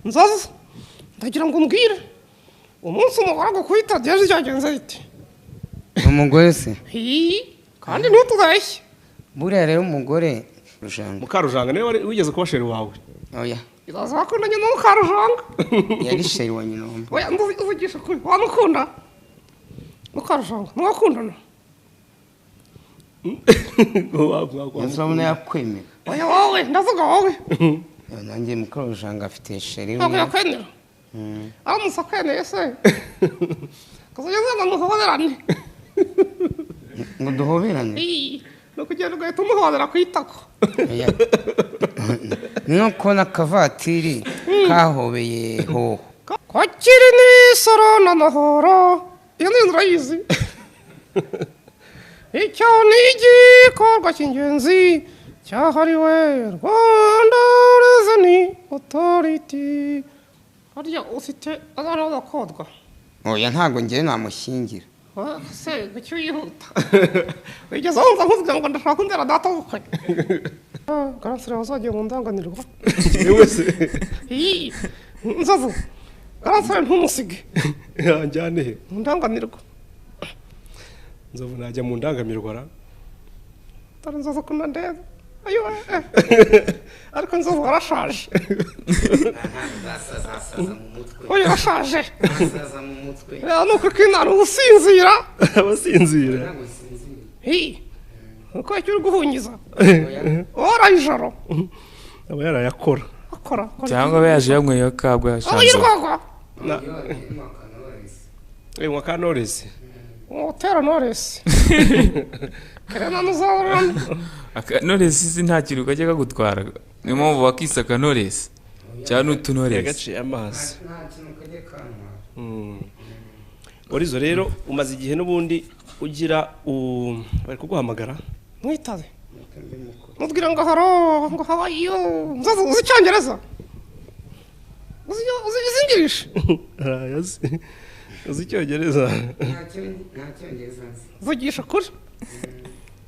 nzaza ndagira ngo umbwire umunsi umugore agukwita byaje byagenze bite? Umugore se kandi ntutubeshye. buriya rero umugore Rujanga Mukarujanga niwe wigeze kuba sheri wawe? oya izaza bakundanye na Mukarujanga. yari sheri wa nyina wumva oya uvugisha kuri wamukunda Mukarujanga mwakundana? Yazabona yakwemera oya wowe ndavuga wowe. nanjye Mukarujanga afite sheri ntabwo yakwemera aramutse akwemeye se kazageze ngo muhoberane ngo duhoberane no kugenda ugahita umuhobera ku itako. ni nko kubona akavatiri kahobeye hoho ko kiri n'isoro n'amahoro iyo ni urayizi. icyo ni igikorwa cy'ingenzi cyahariwe Rwanda Revenue Authority. harya ufite abana b'abakobwa? oya ntabwo njyewe namushyingira se gucyo yihuta wigeze wumva nkuvuga ngo ndashaka kundera data w'ubukwe? Garansire wazagiye mu ndanganirwa Niwe se? nzovu Garansire ntumusige Njyane he? mu ndanganirwa. Nzovu najya mu ndangamirwa ra? Tari nzovu kuna ndeba ayo ariko nzovu warashaje. oya arashaje nuko kinara ubusinzira Abasinzira. uko icyo uri guhungiza waraye ijoro Aba yarayakora. akora cyangwa yaje yanyweye akabwa yashanze yirwagwa Mwa Knowless. utera Knowless kerena muzarana Knowless si nta kintu kajya kagutwara niyo mpamvu wakisa Knowless cyane utu Knowless Yagaciye amazi. Orizo rero umaze igihe n'ubundi ugira bari kuguhamagara mwitabe mubwira ngo haro ngo hawayo nzaza uzi Icyongereza uzi English arayazi uzi Icyongereza nta cyongereza vugisha kuri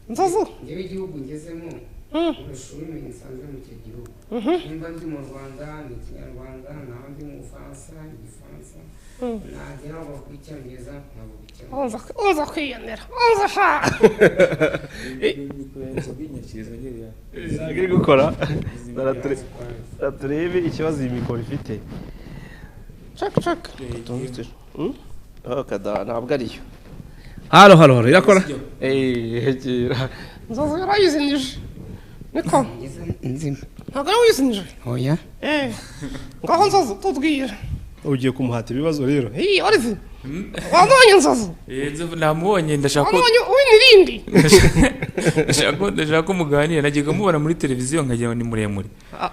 nzaza njyewe igihugu ngezemo urashuri umenye nsanzwe mu icyo gihugu nimba ndi mu Rwanda ni Ikinyarwanda naho ndi mu Bufaransa Igifaransa nagera aho bavuga Icyongereza nkavuga Icyongereza uza kwiyemera uza shaka iri gukora turebe ikibazo iyi mikoro ifite check ntabwo ariyo halo irakora nzaza yarayizinije niko nzima ntabwo ari wizinije oya ngaho nzaza tubwire ugiye kumuhata ibibazo rero Olive wabonye nzaza namubonye ndashaka wabonye uw'inirindi ndashaka ko muganira nagiye kumubona muri televiziyo nkagira ngo ni muremure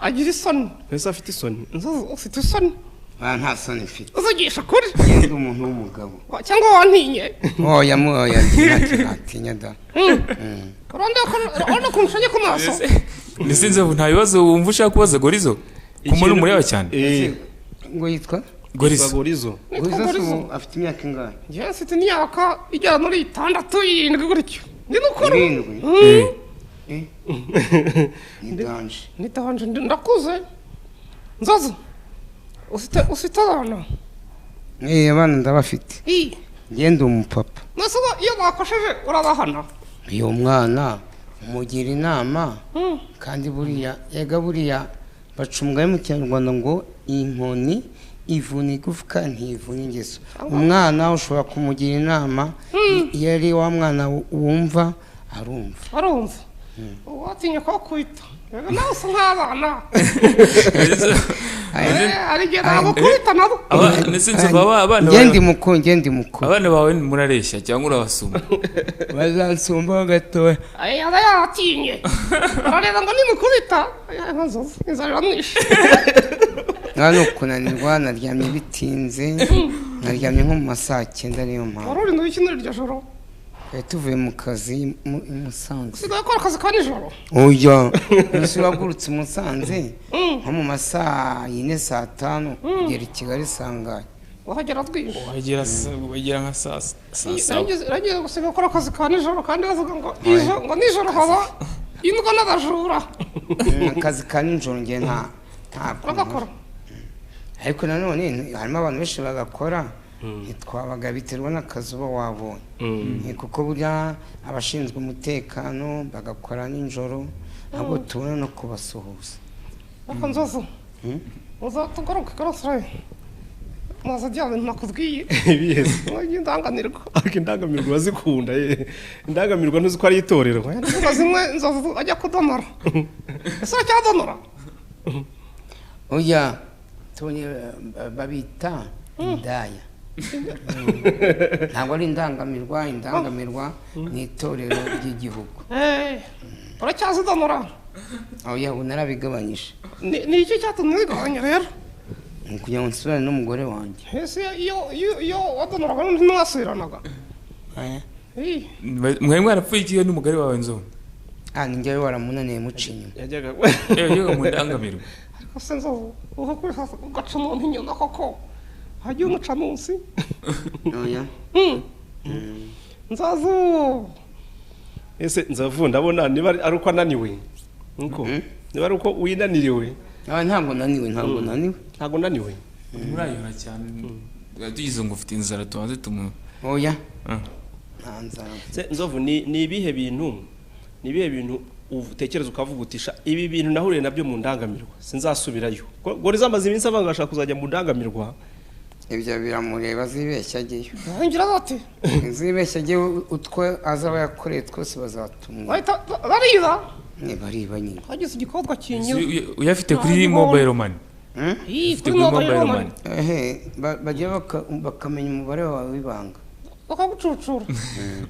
agira isoni ese afite isoni nzaza ufite isoni nta soni mfite uvugisha kuri ndi umuntu w'umugabo cyangwa wantinye oya ntatinya da urabona ukuntu ushanye ku maso ndetse nzovu nta bibazo wumva ushaka kubaza Gorizo kumuri umureba cyane ngo yitwa Gorizo afite imyaka ingahe njyewe mfite imyaka igera muri 6 7 gutyo ndi mukuru ni danje ndakuze nzaza ufite abana abana ndabafite ngende umupapa nase iyo bakosheje urabahana uyu mwana umugira inama kandi buriya bacumgaye mu Kinyarwanda ngo inkoni ivuna igufwa ntivuna ingeso umwana ushobora kumugira inama iyo ari wa mwana wumva arumva watinya ko kwita nawe usa nk'abana ari igihe ntabwo kwita nabo ngende mukuru abana bawe murareshya cyangwa urabasumba bazansumbaho gatoya aba yatinye arareba ngo nimukubita inzara iramwishe ni ukunanirwa naryamye bitinze naryamye nko mu masaa 9 niyo mpamvu wari uri mu biki muri iryo joro tuvuye mu kazi i Musanze usigaye ukora akazi ka nijoro oya wagurutse i Musanze nko mu masaa 4 saa 5 kugera i Kigali sangaye wahagera twije wagera nka saa 7 uragiye gusiga ukora akazi ka nijoro kandi bavuga ngo nijoro haba indwa n'abajura akazi ka nijoro ngiye ntabwo uragakora ariko nanone harimo abantu benshi bagakora ntitwabaga biterwa n'akazi uba wabonye kuko burya abashinzwe umutekano bagakora nijoro ntabwo tubona no kubasuhuza ariko nzozo uzatugaruke karasire maze bya bintu nakubwiye ibiheze indangamirwa ariko indangamirwa bazikunda indangamirwa ntuzi ko ari itorero indangamirwa zimwe nzozo ajya kudonora ese cyadonora oya tubonye babita indaya ntabwo ari indangamirwa ni itorero ry'igihugu uracyazidonora oya ubu narabigabanyije ni iki cyatumye wigabanya rero kugira ngo nsubirane n'umugore wanjye ese iyo wadonoraga n'undi ntiwasubiranaga mwari mwarapfuye ikihe n'umugore wawe nzo ni njyewe waramunaniye muca inyuma yajyaga yewe mu ndangamirwa ariko se nzovu uva kuri hasi ugaca umuntu inyuma koko hagiye umuca munsi oya nzovu ese nzavu ndabona niba ari uko ananiwe nkuko niba ari uko winaniriwe ntabwo naniwe ntabwo unaniwe murayora cyane tugize ngo ufite inzara tubanze tumu oya nta nzara nzovu ni ibihe bintu utekereza ukavuga utisha ibi bintu nahuriye nabyo mu ndangamirwa sinzasubirayo ngo rizamaze iminsi avanga ashaka kuzajya mu ndangamirwa ibyo biramureba zibeshya ageyo ngira bati zibeshya ageyo utwo azaba yakoreye twose bazatumwa bariba bariba nyine hagize igikorwa kinyura uyafite kuri mobile money kuri mobile money bajya bakamenya umubare wawe w'ibanga bakagucucura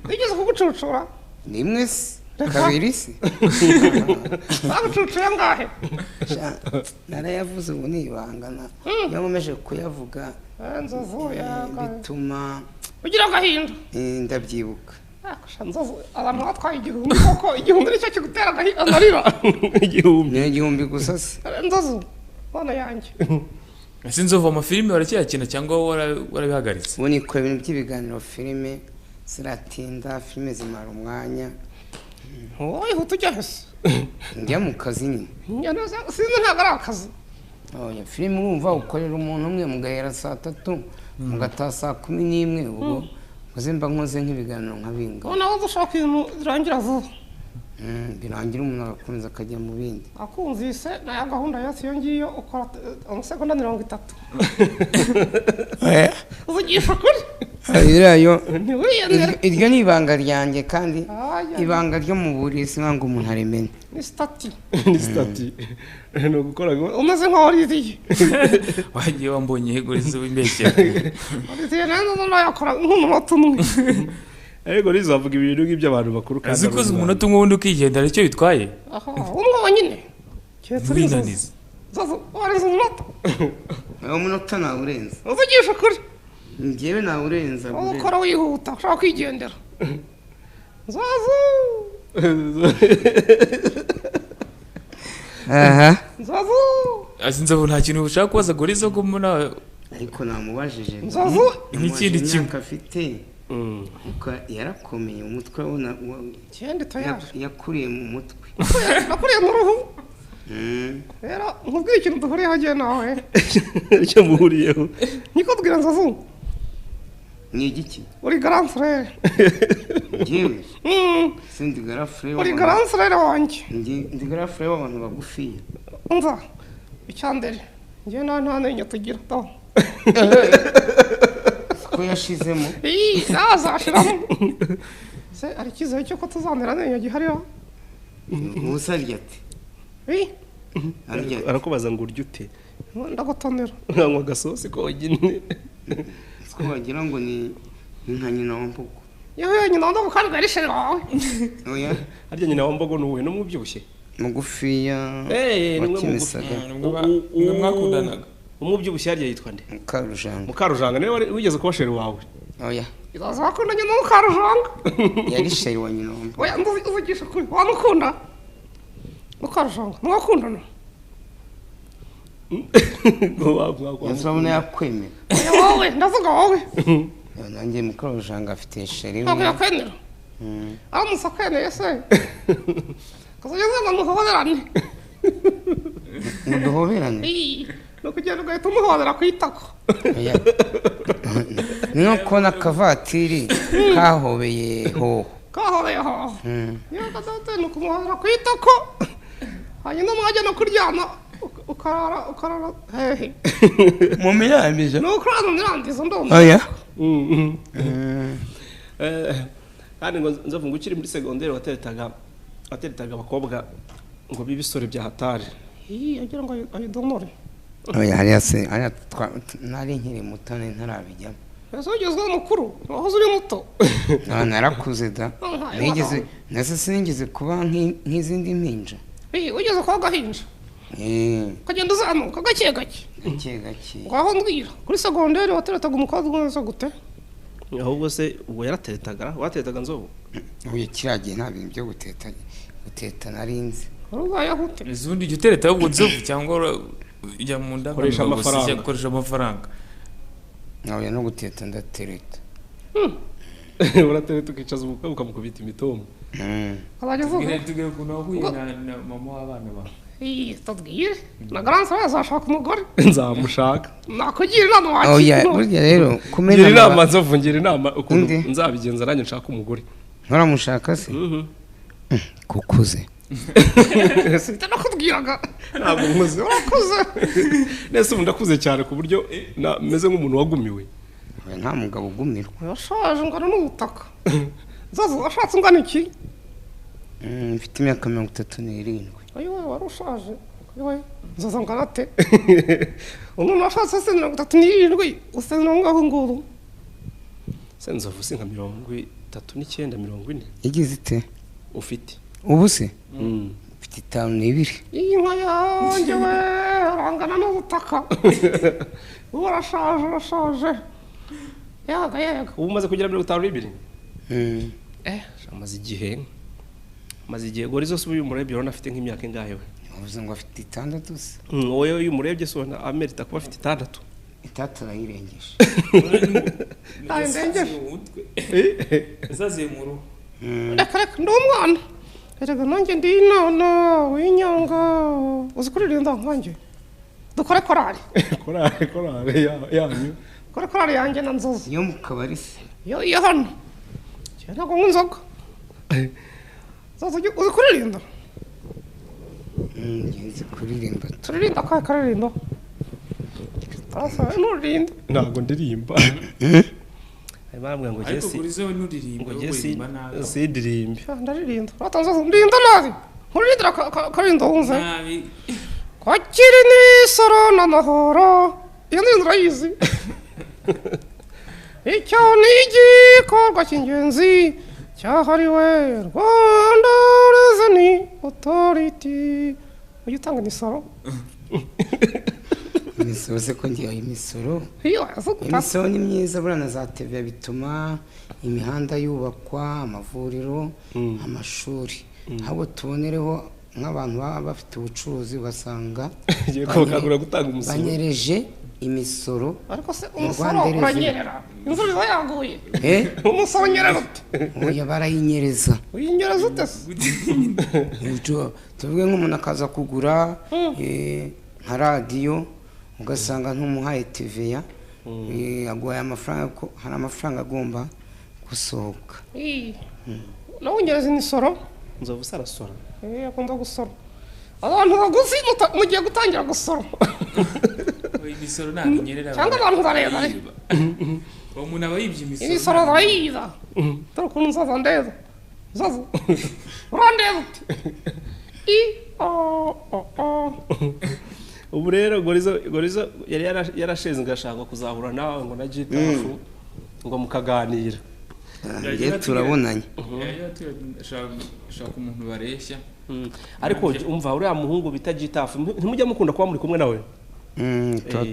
bigeze kugucucura rimwe se kabiri se bagucucuye ngahe narayavuze ubu ni ibanga iyo nkomeje kuyavuga nzovu bituma ugira agahinda ndabyibuka abantu batwaye igihumbi koko igihumbi nicyo kigutera amarira igihumbi gusa se nzovu bana yanjye ese nzovu amafilime waracyakina cyangwa warabihagaritse ubu nikora ibintu by'ibiganiro filime ziratinda filime zimara umwanya wowe ihuta ujya hese njya mu kazi nyine sinzi ntabwo ari akazi filime urumva ukorera umuntu umwe mugahera saa 3 mugataha saa 11 ubwo mba nkoze nk'ibiganiro nka binga nawe dushaka ibintu birangira vuba birangira umuntu agakomeza akajya mu bindi akumvise naya gahunda yose iyo ngiyo ukora amasegonda 30 uvugisha kuri iryo ni ibanga ryanjye kandi ibanga ryo mu burisi ntabwo umuntu arimenya ni stati ni ugukora umeze nk'uwariziye wagiye wambonye hegurize w'imbeshye wariziye nanone nayakora nk'umunota umwe ariko rizavuga ibintu nk'ibyo abantu bakuru kandi azikoze umunota umwe wundi ukigendera icyo bitwaye umwe wonyine winaniza warize umunota umunota nawurenza uvugisha kuri njyewe nawurenza ukora wihuta ushaka kwigendera nzovu nzovu nzovu nta kintu ushaka kubaza gorizo ko mbona ariko namubajije nzovu nk'ikindi kimwe afite yarakomeye umutwe cyende tayari yakuriye mu mutwe nakuriye mu ruhu rero nkubwire ikintu duhuriyeho agiye nawe icyo muhuriyeho niko tubwira nzovu ni igiki uri grand frère njyewe sindi grand frère uri grand frère wanjye ndi grand frère w'abantu bagufiya umva icyandere njye nta nenya tugira to ko yashizemo nazashiramo se ari icyizere cy'uko tuzanira nenya gihariho ubusa arya ati arakubaza ngo urya ute ndagutonera nkanywa agasosi konyine ko wagira ngo ni nka nyina wa mbogo yewe nyina wa mbogo kandi ari shere wawe oya arya nyina wa mbogo nuwe no mubyibushye mugufiya wakimisaka mwe mwakundanaga umubyibushye arya yitwa nde Mukarujanga niwe wigeze kuba shere wawe oya izaza bakundanye na Mukarujanga yari shere wa nyina wa mbogo oya uvugisha kuri wamukunda Mukarujanga mwakundana Yazabona yakwemera wowe ndavuga wowe nanjye Mukarujanga afite shere ntabwo yakwemera aramutse akwemeye se kazageze ngo muhoberane muduhoberane ni ukugenda ugahita umuhobera ku itako. Oya. Ni nko kubona akavatiri kahobeye hoho. Kahobeye hoho. Niyo kadote ni ukumuhobera ku itako. Hanyuma mwajya no kuryama ukarara hehe. Mu mirambije. No kurara mu mirambizo ndumva. Oya. Kandi ngo nzovu ngo ukiri muri segonderi wateretaga abakobwa ngo bibisore bya hatari. Agira ngo ayidomore. Oya hariya nari nkiri muto ntarabijyamo. Ese ugezweho mukuru wahoze uri muto. Narakuze da. Nase sinigeze kuba nk'izindi mpinja. Ugeze kwa gahinja. Kagenda uzamuka gake gake. Ngaho mbwira kuri segonderi wateretaga umukobwa umeze gute? Ahubwo se ubwo wateretaga nzovu? Uyu kiragiye nta bintu byo guteta narinzi. Urubaye gute? Izundi jya utereta ahubwo nzovu cyangwa ujya mu ndangamirwa gukoresha amafaranga. Oya no guteta ndatereta. Uratereta ukicaza umukobwa ukamukubita imitomo. Tugere ukuntu wahuye na mama w'abana bawe. Tubwire na garanse azashaka umugore. Nzamushaka. Nakugira inama wakira. Oya burya rero kumena inama nzovu ngira inama ukuntu nzabigenza nanjye nshaka umugore. Nkaramushaka se? Kukuze. Sita nakubwiraga. Ntabwo nkuze. Urakuze. Nese ubu ndakuze cyane ku buryo meze nk'umuntu wagumiwe. Nta mugabo ugumirwa. Yashaje ngana n'ubutaka. Zazo washatse ungana iki? Mfite imyaka 37. Ayo wari ushaje. Ayo zazo ngana te. Umuntu washatse 37 usanga ngaho nguru. Senzovu sinka 39 40. Igize ite? Ufite. Ubu se? Mfite 52. Inka yanjye we arangana n'ubutaka. Urashaje. Yaga. Ubu umaze kugira 52? Amaze igihe gori zose uyu murebye urabona afite nk'imyaka ingahe we? Uvuze ngo afite 6 se. Wowe uyu murebye so na Amerita kuba afite 6. Itatu arayirengeje. Zaze mu ruhu. Reka ndi umwana. Erega nanjye ndi inana w'inyanga. Uzi kuririmba nkanjye. Dukore korali. Korali yanyu. Kore korali yanjye na nzozi. Yo mu kabari se. Yo hano. Cyane ngo nzoga. Zazo uzi kuririmba. Ngenzi kuririmba. Turirimba kwa karirimba. Tasa n'uririmba. Ntabwo ndirimba. Bambwira ngo Jesse. Ariko kurizo n'uririmba ngo Jesse ndirimba. Ndaririmba. Ratanza ndirimba nabi. Nkurindira karindo wumve. Nabi. Kwakiri ni soro n'amahoro. Iyo ndi ndayizi. Icyo ni igikorwa cy'ingenzi cyahariwe Rwanda Revenue Authority. Uyitanga imisoro? Imisoro se ko ngiye imisoro. Imisoro ni myiza burana za TV bituma imihanda yubakwa, amavuriro, amashuri. Habo tubonereho nk'abantu baba bafite ubucuruzi basanga banyereje imisoro. Ariko se umusoro uranyerera. Imvura iba yaguye. Umusoro nyerera ute? Oya barayinyereza. Uyinyereza ute se? Tuvuge nk'umuntu akaza kugura nka radiyo ugasanga ntumuhaye TVA aguhaye amafaranga ko hari amafaranga agomba gusohoka. Nawe unyereza imisoro? Nzovu sarasora. Akunda gusora. Abantu baguzi mugiye gutangira gusora. Imisoro ntabwo inyerera. Cyangwa abantu bareba. Umuntu aba yibye imisoro. Imisoro bayiza. Dore ukuntu nzaza ndeza. Zaza. Urandeza uti. Ubu rero Gorizo yari yarashenze ngashaka kuzahura nawe ngo na Gitafu ngo mukaganira. Turabonanye. Shaka umuntu bareshya. Ariko umva uriya muhungu bita Gitafu ntimujya mukunda kuba muri kumwe nawe?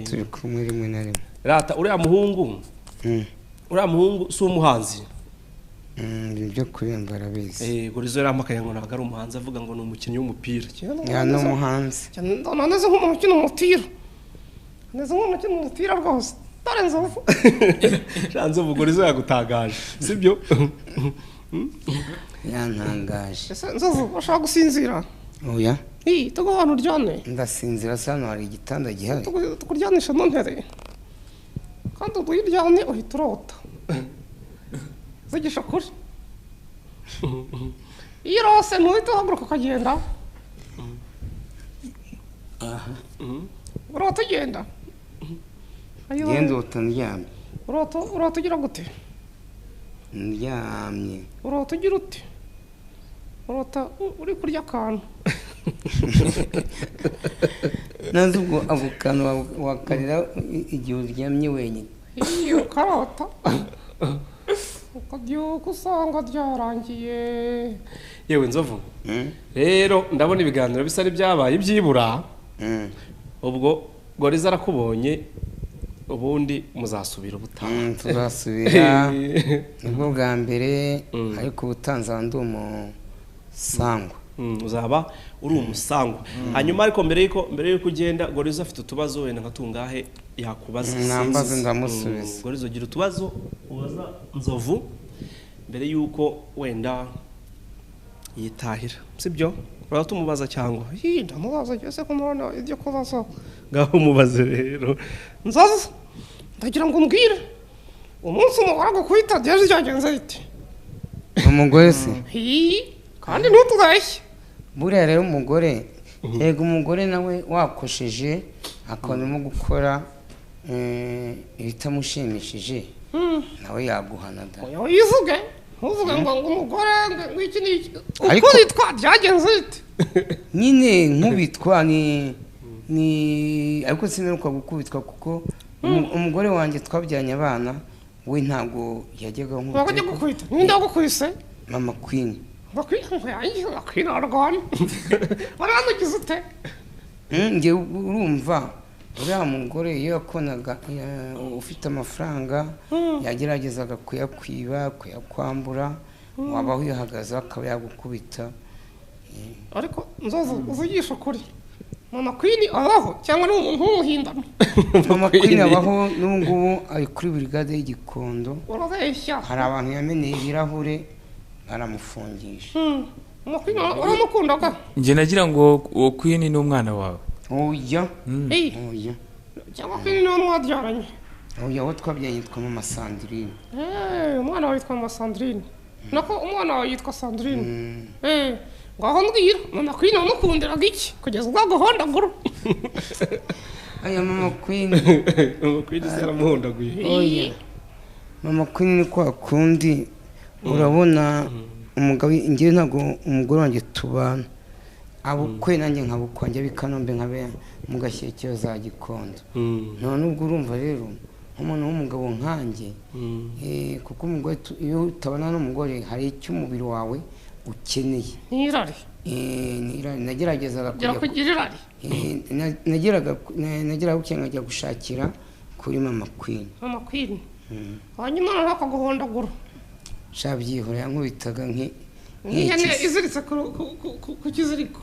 Turi kumwe rimwe na rimwe. Rata uriya muhungu si umuhanzi. Ibyo kuririmba arabizi. Gorizo yaramakaye ngo ntabwo ari umuhanzi avuga ngo ni umukinnyi w'umupira. No umuhanzi. Ndaneze nk'umuntu ukina umupira. Neze nk'umuntu ukina umupira rwose. Dore Nzovu. Nzovu Gorizo yagutagaje. Sibyo? Yantangaje. Ese Nzovu ushaka gusinzira? Oya. tuguha ahantu uryame ndasinzira se hano hari igitanda gihari tukuryanisha no ntebe kandi ubwo iyo uryamye uhita urota zigisha kuri iyo urose ntuhita uhaguruka ukagenda urota ugenda genda urota ndyamye urota ugira gute ndyamye urota ugira ute urota uri kurya akantu nazi ubwo ako kantu wakarira igihe uryamye wenyine iyo ukarota ukabyuka usanga byarangiye yewe Nzovu rero ndabona ibiganiro bisa n'ibyabaye ibyibura ubwo Goriza arakubonye ubundi muzasubira ubutaha tuzasubira nibwo bwa mbere ariko ubutanza ndi umusangwa uzaba uri umusangwa hanyuma ariko mbere yuko ugenda Goriza afite utubazo wenda nka tungahe yakubaza nambaze ndamusubiza Goriza ugira utubazo ubaza Nzovu mbere yuko wenda yitahira sibyo uratumubaza cyangwa ndamubaza cyose ko mubona ibyo kubaza ngaho umubaze rero Nzovu ndagira ngo umbwire umunsi umugore agukwita byaje byagenze bite umugore se kandi ntutubeshye buriya rero umugore yego umugore nawe wakosheje akabonamo gukora ibitamushimishije nawe yaguhana da wivuge ntuvuge ngo umugore ngwiki n'iki uko nitwa byagenze bite nyine nkubitwa ni ariko sineruka gukubitwa kuko umugore wanjye twabyanye abana we ntabwo yajyaga gukubita ninde wagukubise mama Queen Queen arwana waranukiza ute njye urumva uriya mugore iyo yakonaga ufite amafaranga yageragezaga kuyakwiba kuyakwambura waba wihagaze akaba yagukubita ariko Nzovu uvugisha ukuri mama Queen abaho cyangwa ni umuntu w'umuhindano mama Queen abaho n'ubungubu ari kuri brigade y'Igikondo urabeshya hari abantu yameneye ibirahure baramufungisha mama Queen uramukundaga njye nagira ngo uwo Queen ni umwana wawe oya cyangwa Queen ni umwabyaranye oya wo twabyanye yitwa mama Sandrine umwana wawe yitwa mama Sandrine nako umwana wawe yitwa Sandrine ngaho mbwira mama Queen wamukundiraga iki kugeza ubwo aguhondagura aya mama Queen zaramuhondaguye oya mama Queen ni kwa kundi urabona umugabo ngiye ntago umugore wanjye tubana abukwe nanjye nkabukwanjye bikanombe nkabe mu Gashyekero za Gikondo none ubwo urumva rero umuntu w'umugabo nkanjye kuko umugore iyo utabana n'umugore hari icyo umubiri wawe ukeneye nirari nageragezaga kugira nageraga ukengajya gushakira kuri mama Queen hanyuma nakaguhondagura shabyihora yankubitaga nk'ihene iziritse ku kiziriko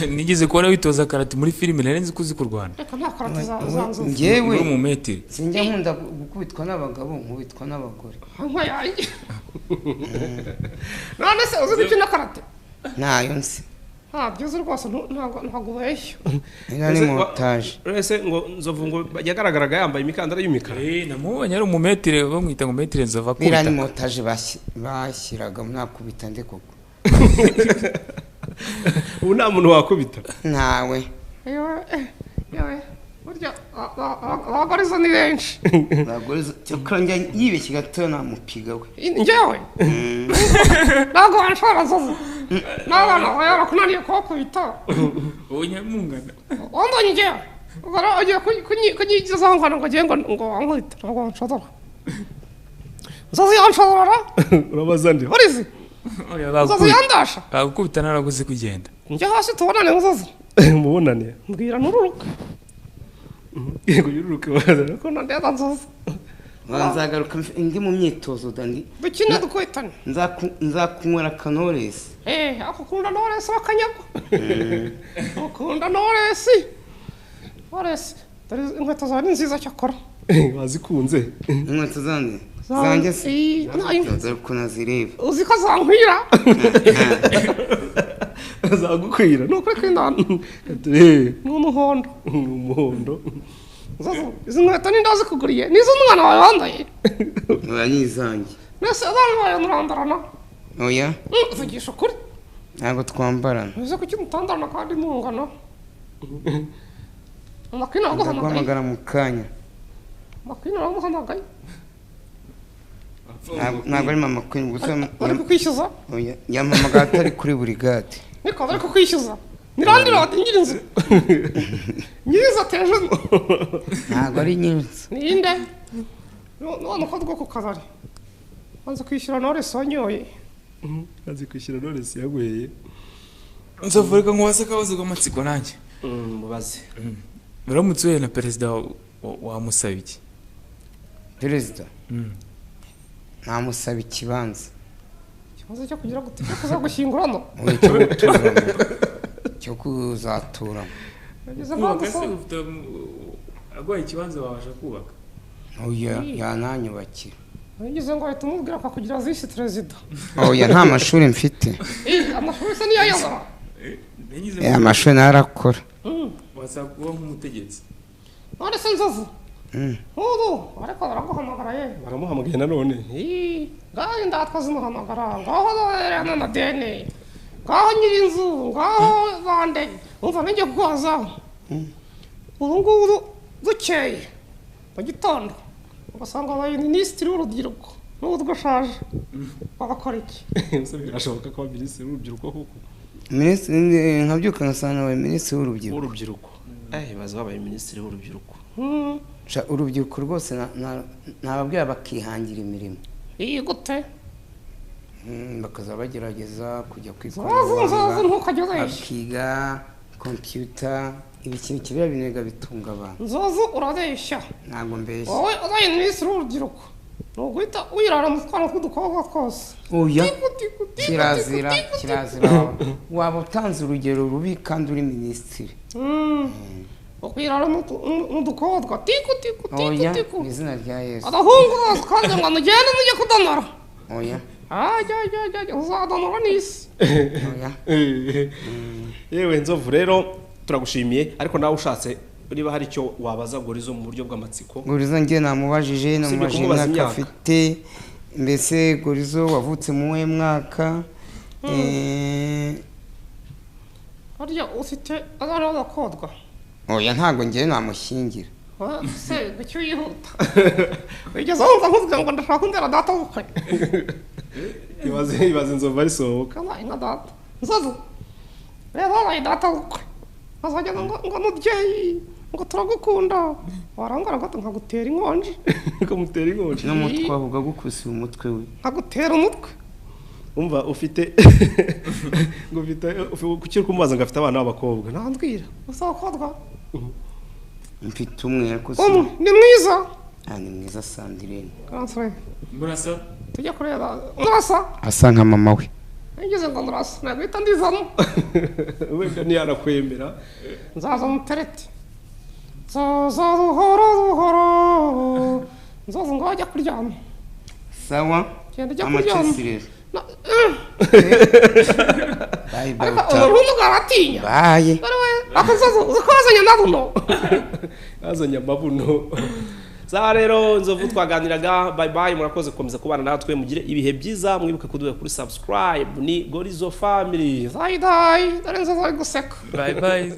nigeze kubona witoza karate muri filime nari nzi ko uzi kurwana reka nta karate zanzu njyewe uri mu metero sinjya nkunda gukubitwa n'abagabo nkubitwa n'abagore nka yanjye none se uzi gukina karate ntayo nsi ntabyo uzi rwose ntabwo ubeshya ni montage ese ngo Nzovu ngo yagaragaraga yambaye imikandara y'imikara namubonye ari umumetero bamwita ngo metero Nzovu akubita ni montage bashyiraga nakubita nde koko ubu nta muntu wakubita ntawe yewe burya abagoriza ni benshi abagoriza cyokora njya yibeshye gato namupiga we njyewe ntabwo wanshobora Nzovu n'abana bawe kunaniye kubakubita ubu nyamungana wambonye njyewe ubwo rero ugiye kunyigizaho ngo agiye ngo wankubita ntabwo wanshobora Nzovu yanshobora urabaza nde urizi Nzovu yandasha bagukubita naraguze kugenda njye hasi tubonane Nzovu mubonane mbwira nururuka yego yururuke waza ko ndenda Nzovu nzagaruka ndi mu myitozo dandi dukine dukwitane nzakunywera Knowless ako kunda Knowless bakanyagwa ukunda Knowless dore inkweto zawe ni nziza cyakora wazikunze inkweto zanjye se dore ko nazireba uzi ko zankwira azagukwira nukuri kw'indani n'umuhondo izi nkweto ni ndazi kuguriye nizo umwana wawe wambaye oya nizange mbese abana bawe murandarana oya vugisha ukuri ntabwo twambarana uzi kuki mutandarana kandi mungana amakwina araguhamagaye ndaguhamagara mu kanya amakwina araguhamagaye ntabwo ari mama queen gusa bari kukwishyuza oya yampamagara atari kuri burigade niko bari kukwishyuza nirandi rodi nyirinzu nyirinzu ateje ntabwo ari nyinshi ninde none uko two ku kabari banza kwishyura Knowless wanyoye azi kwishyura Knowless yagweye nzovu reka nkubaze akabazo k'amatsiko nanjye mubaze uramutse uhuye na perezida wamusaba iki perezida namusaba ikibanza cyo kugira gute cyo kuzagushyingurano cyo kuzaturamo agwaye ikibanza wabasha kubaka oya yananyubakira ngize ngo ahita umubwira akakugira visi perezida oya nta mashuri mfite amashuri se niyo ayobora amashuri narakora wasaba kuba nk'umutegetsi none se nzovu nk'ubu ariko baraguhamagara ye baramuhamagaye nanone ngaho indatwa zimuhamagara ngaho zohererana na dene ngaho nyirinzu ngaho bande umva nijye kukubaza ubu ngubu dukeye mu gitondo ugasanga abaye minisitiri w'urubyiruko n'ubu rwashaje bagakora iki birashoboka ko minisitiri w'urubyiruko kuko minisitiri nkabyuka ngasanga abaye minisitiri w'urubyiruko baza babaye minisitiri w'urubyiruko urubyiruko rwose ntababwira bakihangira imirimo iyi gute bakaza bagerageza kujya ku ikoranabuhanga bakiga kompiyuta ikintu kibira bintu bitunga abantu nzovu urabeshya ntabwo mbeshya wowe ubaye minisitiri w'urubyiruko ni uguhita wirara mu twana tw'udukobwa twose oya kirazira waba utanze urugero rubi kandi uri minisitiri ukwirara n'udukobwa tiku oya mu izina rya yesu agahungu kose kandi ngo mugende mujye kudanora oya uzadanora n'isi oya yewe nzovu rero turagushimiye ariko nawe ushatse niba hari icyo wabaza Gorizo mu buryo bw'amatsiko Gorizo njye namubajije imyaka afite mbese Gorizo wavutse mu we mwaka harya ufite abana b'abakobwa oya ntabwo njye namushyingira se gucyo yihuta wigeze wumva nkuvuga ngo ndashaka kundera data w'ukwe ibaze nzovu arisohoka kabaye nka data nzovu reba wabaye data w'ukwe azajya ngo mubyeyi ngo turagukunda warangara gato nkagutera inkonji ukamutera inkonji n'umutwe wavuga gukubise umutwe we nkagutera umutwe umva ufite ngo ufite kuki kumubaza ngo afite abana b'abakobwa nandwira usa abakobwa mfite umwe ariko ni mwiza ni mwiza Sandrine murasa tujya kureba murasa asa nka mama we ngeze ngo murasa naguhita ndizamo wenda ntiyanakwemera nzaza muterete nzaza buhoro nzovu ngo wajya kuryama sawa genda ujya kuryama ariko uruhu rwaratinya baye akazozo uzi ko wazanye amabuno yazanye amabuno za rero nzovu twaganiraga bye bye murakoze gukomeza kubana natwe mugire ibihe byiza mwibuke kuduha kuri subscribe ni Gorizo family bye bye dore nzovu ari guseka bye bye